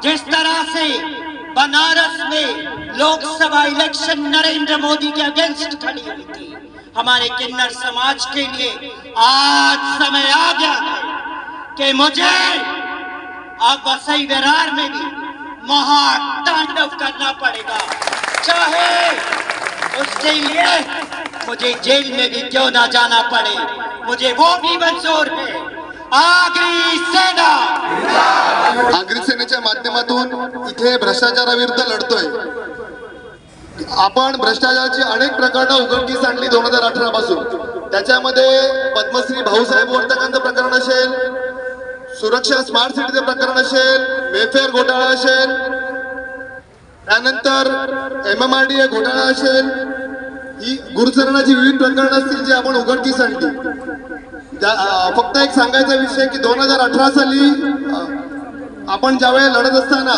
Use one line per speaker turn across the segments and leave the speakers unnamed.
जिस तरह से बनारस में लोकसभा इलेक्शन नरेंद्र मोदी के अगेंस्ट खड़ी हुई थी, हमारे किन्नर समाज के लिए आज समय आ गया है कि मुझे अब वसई विरार में भी महातांडव करना पड़ेगा, चाहे उसके लिए मुझे जेल में भी क्यों ना जाना पड़े, मुझे वो भी मंजूर है। आगरी सेना,
आगरी सेनेच्या माध्यमातून इथे भ्रष्टाचाराविरुद्ध लढतोय। आपण भ्रष्टाचाराची अनेक प्रकरणं उघडकीस आणली 2018 पासून। त्याच्यामध्ये पद्मश्री भाऊसाहेब वर्तकांचं प्रकरण असेल, सुरक्षा स्मार्ट सिटीचे प्रकरण असेल, मेफेअर घोटाळा असेल, त्यानंतर MMRDA घोटाळा असेल, ही गुरुचरणाची विविध प्रकरणं असतील जे आपण उघडकीस आणली। फक्त एक सांगायचा विषय की 2018 साली आपण ज्यावेळेला लढत असताना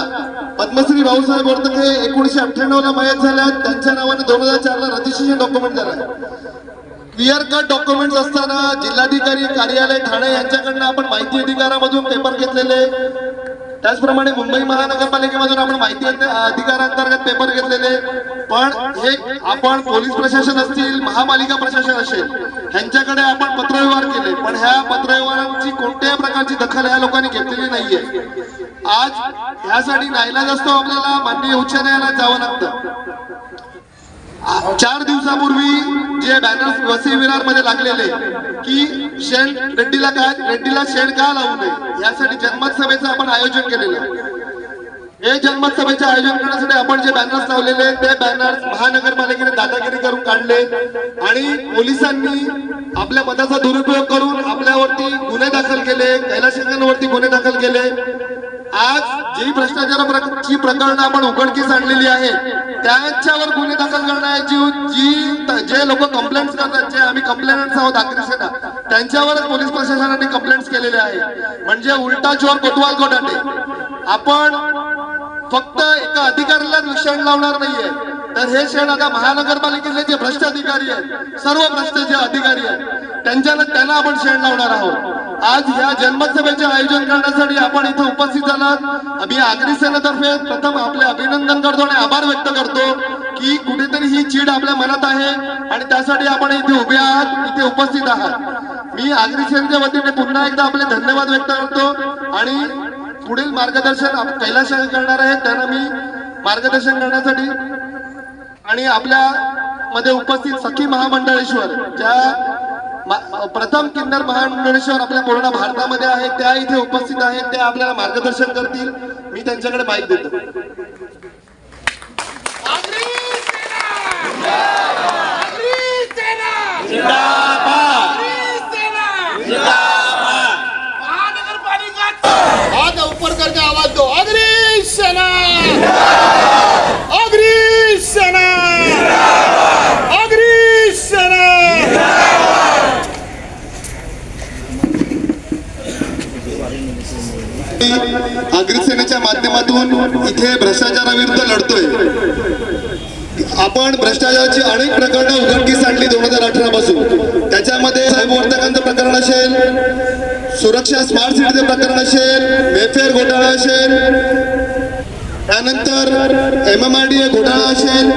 पद्मश्री भाऊसाहेब वर्तक हे 1998 ला मयत झाल्यात, त्यांच्या नावाने 2004 ला रजिस्ट्रेशन डॉक्युमेंट झालं। क्लिअर कट डॉक्युमेंट्स असताना जिल्हाधिकारी कार्यालय ठाणे यांच्याकडनं आपण माहिती अधिकारामधून पेपर घेतलेले, त्याचप्रमाणे मुंबई महानगरपालिकेमधून आपण माहिती अधिकारांतर्गत पेपर घेतलेले। पण हे आपण पोलीस प्रशासन असतील, महापालिका प्रशासन असेल, ह्यांच्याकडे आपण पत्रव्यवहार केले, पण ह्या पत्रव्यवहारांची कोणत्याही प्रकारची दखल ह्या लोकांनी घेतलेली नाहीये। आज ह्यासाठी नाईलाज असतो आपल्याला माननीय उच्च न्यायालयात जावं लागतं। 4 दिवसापूर्वी जे बॅनर्स वसई विरार मध्ये लागलेले की रेड्डीला शेण का लावू नये यासाठी जनमत सभेचं आपण आयोजन केलेलं आहे। हे जनमत सभेचे आयोजन करण्यासाठी आपण जे बॅनर्स लावलेले ते बॅनर्स महानगरपालिकेने दादागिरी करून काढले आणि पोलिसांनी आपल्या पदाचा दुरुपयोग करून आपल्यावरती गुन्हे दाखल केले, कैलाशंकरांवरती गुन्हे दाखल केले। आज जी भ्रष्टाचाराची प्रकरणं आपण उघडकीस आणलेली आहेत त्यांच्यावर गुन्हे दाखल करण्याची जे लोक कंप्लेंट्स करतात, जे आम्ही कंप्लेंट्स आहोत आगरी सेना, त्यांच्यावरच पोलीस प्रशासनाने कंप्लेंट्स केलेले आहेत। म्हणजे उलटा चोर कोतवाल को डाटे। आपण फक्त एका अधिकाऱ्याला शेण लावणार नाहीये, तर हे शेण आता महानगरपालिकेतले जे भ्रष्ट अधिकारी आहेत, सर्व भ्रष्ट जे अधिकारी आहेत त्यांना आपण शेण लावणार आहोत। आज या जनमत सभेचे आयोजन करण्यासाठी आपण इथे उपस्थित झालात। आम्ही आगरी सेनेतर्फे प्रथम आपले अभिनंदन करतो आणि आभार व्यक्त करतो की कुठेतरी ही चीड आपल्या मनात आहे आणि त्यासाठी आपण इथे उभे आहात, इथे उपस्थित आहात। मी आगरी सेनेच्या वतीने पुन्हा एकदा आपले धन्यवाद व्यक्त करतो आणि पुढील मार्गदर्शन कैलाश करणार आहे त्यांना मी मार्गदर्शन करण्यासाठी आणि आपल्या मध्ये उपस्थित सखी महामंडळेश्वर ज्या प्रथम किन्नर महामंडळेश्वर आपल्या पूर्ण भारतामध्ये आहेत त्या इथे उपस्थित आहेत, ते आपल्याला मार्गदर्शन करतील। मी त्यांच्याकडे माईक देतो।
ऊपर करके आवाज दो, आगरी सेना, आगरी सेना, आगरी सेना।
आगरी सेनेच्या माध्यमातून इथे भ्रष्टाचाराविरुद्ध लढतोय। आपण भ्रष्टाचाराची अनेक प्रकरणं उघडकीस आणली 2018 पासून। त्याच्यामध्ये साहेब वर्तकांचं प्रकरण असेल, सुरक्षा स्मार्ट सिटीचे प्रकरण असेल, मेफेअर घोटाळा असेल, त्यानंतर MMRDA घोटाळा असेल,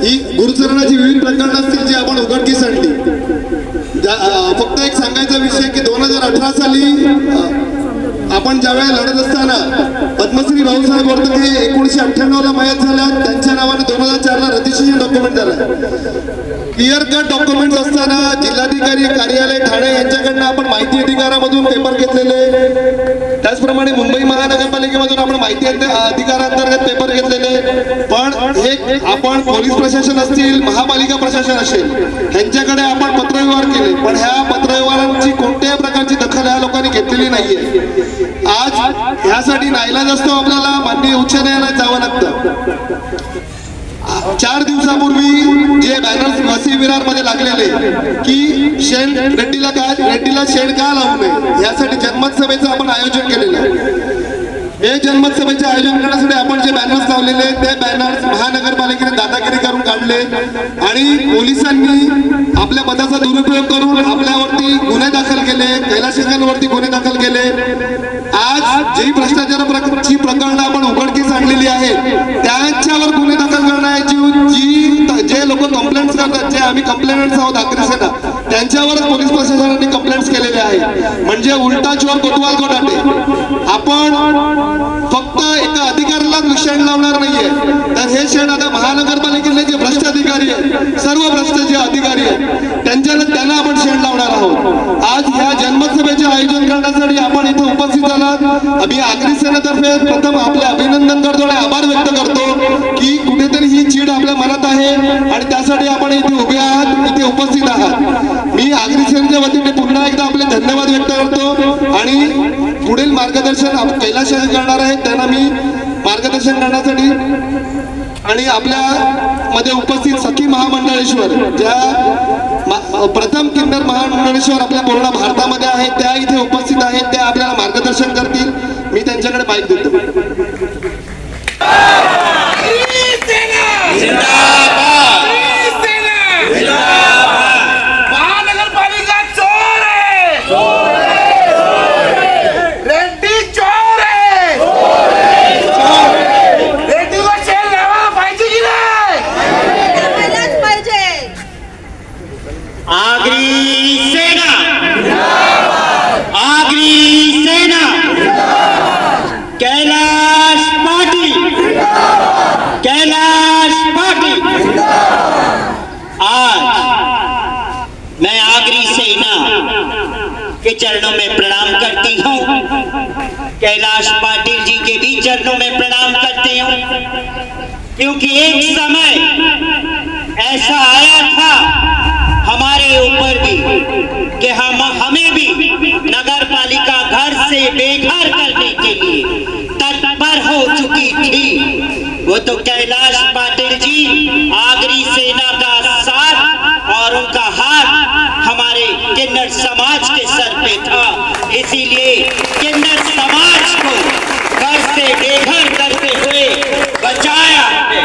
ही गुरुचरणाची विविध प्रकरणं असतील जी आपण उघडकीस आणली। फक्त एक सांगायचा विषय की 2018 साली आपण ज्यावेळेला लढत असताना पद्मश्री भाऊसाहेब वर्तक हे 1998 ला मयत झाल्यात, त्यांच्या नावाने 2004 ला रजिस्ट्रेशन डॉक्युमेंट झालं। क्लिअर कट डॉक्युमेंट्स असताना जिल्हाधिकारी कार्यालय ठाणे यांच्याकडनं आपण माहिती अधिकारामधून पेपर घेतलेले, त्याचप्रमाणे मुंबई महानगरपालिकेमधून आपण माहिती अधिकारांतर्गत पेपर घेतलेले। पण हे आपण पोलीस प्रशासन असतील, महापालिका प्रशासन असेल, ह्यांच्याकडे आपण पत्रव्यवहार केले, पण ह्या पत्रव्यवहारांची कोणत्याही प्रकारची दखल ह्या लोकांनी घेतलेली नाहीये। आज ह्यासाठी नाईलाज असतो आपल्याला माननीय उच्च न्यायालयात जावं लागतं। 4 दिवसापूर्वी जे बॅनर्स वसई विरार मध्ये लागलेले की रेड्डीला शेण का लावू नये यासाठी जनमत सभेचं आपण आयोजन केलेलं आहे। हे जनमत सभेचे आयोजन करण्यासाठी आपण जे बॅनर्स लावलेले ते बॅनर्स महानगरपालिकेने दादागिरी करून काढले। काढले आणि पोलिसांनी आपल्या पदाचा दुरुपयोग करून आपल्यावरती गुन्हे दाखल केले, कैलास शिंदेवरती गुन्हे दाखल केले. आज जी भ्रष्टाचाराची प्रकरणं आपण उघडकीस आणलेली आहेत त्यांच्यावर गुन्हे दाखल करण्याची जे लोक कंप्लेंट्स करतात, जे आम्ही कंप्लेंट्स आहोत आगरी सेना, त्यांच्यावरच पोलीस प्रशासनाने कंप्लेंट्स केलेले आहेत. म्हणजे उलटा चोर कोतवाल को डाटे. आपण फक्त एका अधिकाऱ्यालाच शेण लावणार नाहीये, तर हे शेण आता महानगरपालिकेतले जे भ्रष्ट अधिकारी आहेत, सर्व भ्रष्ट जे अधिकारी आहेत त्यांना आपण शेण लावणार आहोत. आज ह्या जन्मसभेचे आयोजन करण्यासाठी आपण इथे उपस्थित झालात. आम्ही आगरी सेनेतर्फे प्रथम आपले अभिनंदन करतो आणि आभार व्यक्त करतो की कुठेतरी ही चीड आपल्या मनात आहे आणि त्यासाठी आपण इथे उभे आहात, इथे उपस्थित आहात. मी आगरी सेनेच्या वतीने पुन्हा एकदा आपले धन्यवाद व्यक्त करतो आणि पुढील मार्गदर्शन कैलास करणार आहेत त्यांना मी मार्गदर्शन करण्यासाठी आणि आपल्या मध्ये उपस्थित सखी महामंडळेश्वर, ज्या प्रथम किन्नर महामंडळेश्वर आपल्या पूर्ण भारतामध्ये आहेत, त्या इथे उपस्थित आहेत, त्या आपल्याला मार्गदर्शन करतील. मी त्यांच्याकडे माईक देतो.
महानगरपालिका चोर आहे, रेड्डी चोर आहे, रेड्डीला शेण लावायला पाहिजे की नाही?
लावायलाच पाहिजे.
आगरी सेना, आगरी सेना, कैलाश पाटिल, कैलाश पाटिल. आज मैं आगरी सेना के चरणों में प्रणाम करती हूँ, कैलाश पाटिल जी के भी चरणों में प्रणाम करती हूँ, क्योंकि एक समय ऐसा आया था हमारे ऊपर भी कि हमें भी नगर पालिका घर से बेघर करने के लिए तत्पर हो चुकी थी. वो तो कैलाश पाटिल जी, आगरी सेना का साथ और उनका हाथ हमारे किन्नर समाज के सर पे था. इसीलिए किन्नर समाज को घर से बेघर करते हुए बचाया है.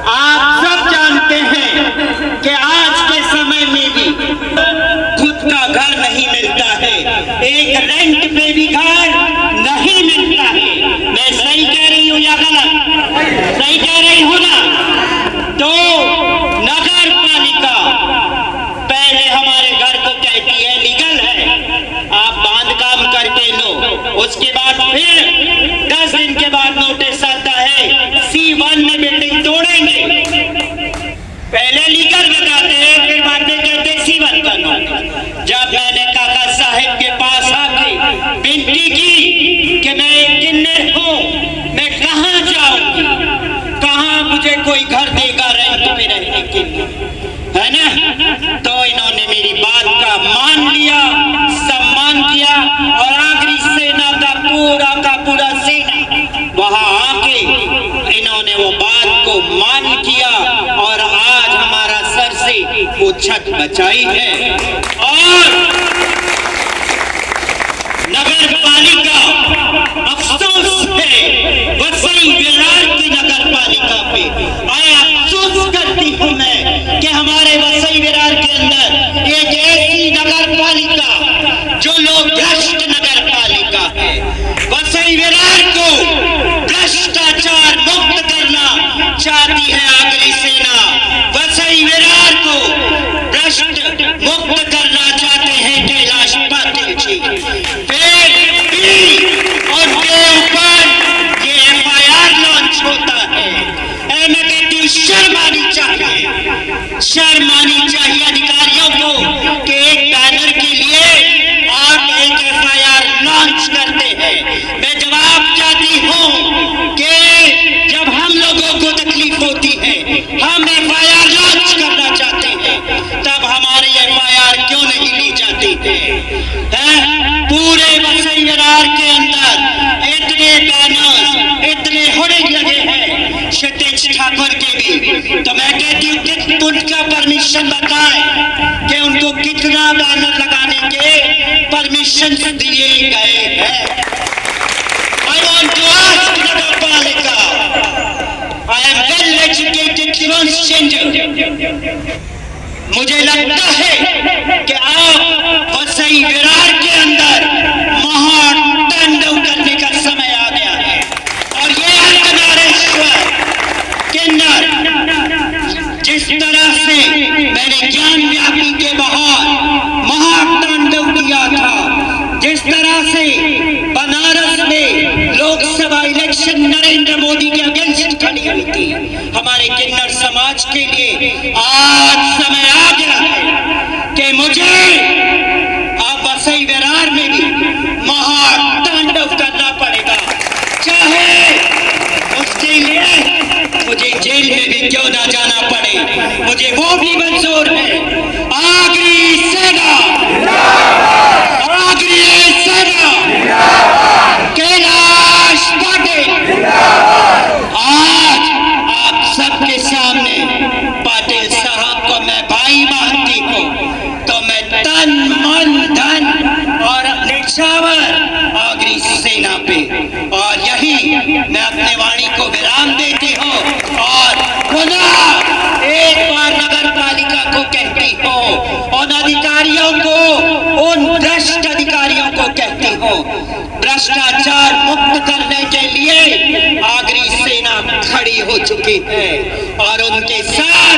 आप सब जानते हैं कि आज के समय में भी खुद का घर नहीं मिलता है, एक रेंट पे भी घर नहीं मिलता है. मैं सही कह रही हूँ या गलत? सही कह रही हूँ ना? तो नगर पालिका पहले हमारे घर को कहती है लीगल है, आप बांध काम करके लो. उसके बाद फिर 10 दिन के बाद नोटिस आता है C1 में बिल्डिंग तोड़ेंगे. पहले लीगल बताते हैं, फिर बाद में कहते C1 का नोटिस. जब मैंने काका साहब के पास आके विनती की कि मैं एक किन्नर हूँ, मैं कहाँ जाऊंगी, कहाँ मुझे कोई घर देगा रेंट पे रहने के लिए, है ना? तो इन्होंने मेरी बात का मान लिया, सम्मान किया और आगरी सेना का पूरा सेना वहां आके इन्होंने वो बात को मान किया और आज हमारा सर से वो छत बचाई है. और नगर पालिका, अफसोस है वसई विरार की नगर पालिका पे, अफसोस करती हूँ मैं कि हमारे वसई विरार के अंदर एक ऐसी नगर पालिका जो लोग भ्रष्ट नगर पालिका है. वसई विरार को भ्रष्टाचार मुक्त करना चाहती है आगरी सेना. वसई विरार को भ्रष्ट मुक्त करना चाहते हैं कैलाश पाटिल जी. फिर भी उनके ऊपर ये FIR लॉन्च होता है. मैं कहती हूँ शर्म आनी चाहिए, शर्म आनी चाहिए अधिकारियों को कि एक बैनर के लिए आप एक FIR लॉन्च करते हैं. मैं जवाब चाहती हूँ कि जब हम लोगों को तकलीफ होती है, हम FIR लॉन्च करना चाहते हैं, तब हमारी FIR क्यों नहीं ली जाती है? पूरे वसई विरार के अंदर इतने बैनर्स, इतने होर्डिंग लगे हैं क्षितिज ठाकुर के भी, तो मैं कहती हूँ कि उनका परमिशन बताएं कि उनको कितना बैनर लगाने के परमिशन दिए गए हैं. I want to ask Nagar Palika, I am well educated, समाज के लिए आज समय आ गया है कि मुझे अब वसई विरार में भी महातांडव करना पड़ेगा, चाहे उसके लिए मुझे जेल में भी क्यों ना जाना पड़े, मुझे वो भी मंजूर है। आगरी सेना, आगरी सेना, कैलाश पाटिल। आज आप सबके सामने पाटिल साहब को मैं भाई मानती हूँ, तो मैं तन मन धन और निछावर आगरी सेना पे, और यही मैं अपने वाणी को विराम देती हूँ और पुनः एक बार नगर पालिका को कहती हूँ, उन अधिकारियों को, उन भ्रष्ट अधिकारियों को कहती हूँ, भ्रष्टाचार मुक्त करने के लिए आगरी सेना खड़ी हो चुकी है और उनके साथ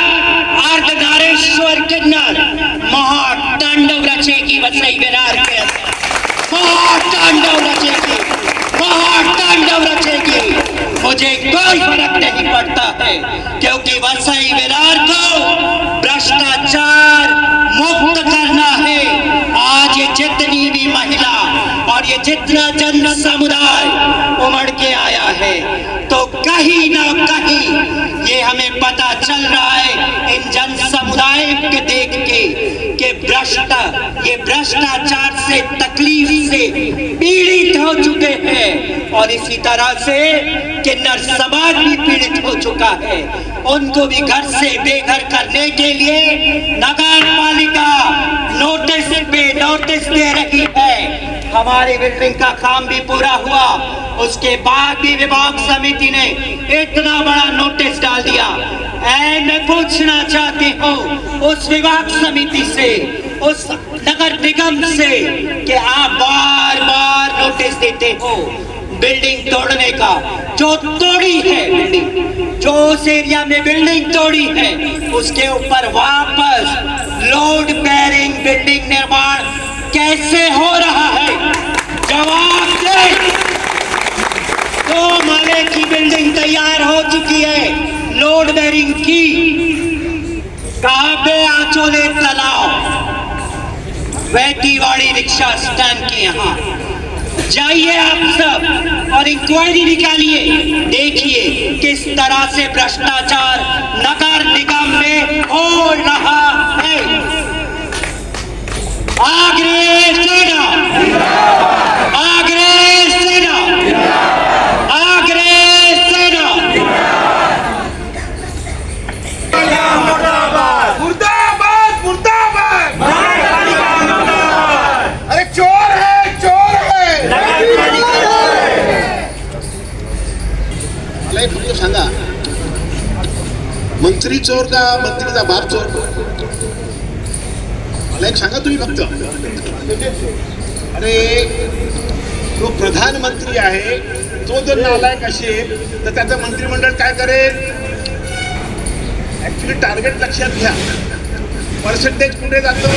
अर्धनारेश्वर किन्नर महातांडव रचेगी वसई विरार के अंदर, महातांडव रचेगी, महातांडव रचेगी। मुझे कोई फर्क नहीं पड़ता है, क्योंकि वसई विरार को भ्रष्टाचार मुक्त करना है। आज ये जितनी भी महिला और ये जितना जन समुदाय उमड़ के आया है, तो कहीं ना कहीं ये हमें पता चल रहा है इन जन समुदाय के देख के कि ये भ्रष्टाचार से, तकलीफ से पीड़ित हो चुके हैं, और इसी तरह से किन्नर समाज भी पीड़ित हो चुका है। उनको भी घर से बेघर करने के लिए नगर पालिका नोटिस पे नोटिस दे रही है। हमारी बिल्डिंग का काम भी पूरा हुआ, उसके बाद भी विभाग समिति ने इतना बड़ा नोटिस डाल दिया। मैं पूछना चाहती हूँ उस विभाग समिति से, उस नगर निगम से, कि आप बार बार नोटिस देते हो बिल्डिंग तोड़ने का, जो तोड़ी है बिल्डिंग, जो उस एरिया में बिल्डिंग तोड़ी है, उसके ऊपर वापस लोड बेयरिंग बिल्डिंग निर्माण कैसे हो रहा है? जवाब दे। 2 माले की बिल्डिंग तैयार हो चुकी है लोड बेयरिंग की, कहां पे? आचोले तालाब, वैतीवाड़ी रिक्शा स्टैंड के यहाँ। जाइए आप सब और इंक्वायरी निकालिए, देखिए किस तरह से भ्रष्टाचार नगर निगम में हो रहा है। आगरी सेना, आगरी सेना, आगरी सेना।
मुर्दाबाद, मुर्दाबाद। अरे चोर है, चोर है।
मला एक फक्त सांगा, मंत्री चोर का मंत्रीचा बाप चोर? मला एक सांगा तुम्ही फक्त. अरे जो प्रधानमंत्री आहे तो जर नालायक असेल तर त्याचं मंत्रिमंडळ काय करेल? ऍक्च्युली टार्गेट लक्षात घ्या, पर्सेंटेज कुठे जातं.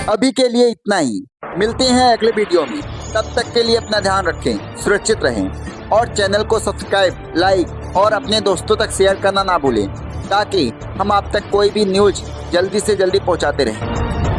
अभी के लिए इतना ही, मिलते हैं अगले वीडियो में। तब तक के लिए अपना ध्यान रखें, सुरक्षित रहें और चैनल को सब्सक्राइब, लाइक और अपने दोस्तों तक शेयर करना ना भूलें, ताकि हम आप तक कोई भी न्यूज़ जल्दी से जल्दी पहुंचाते रहें।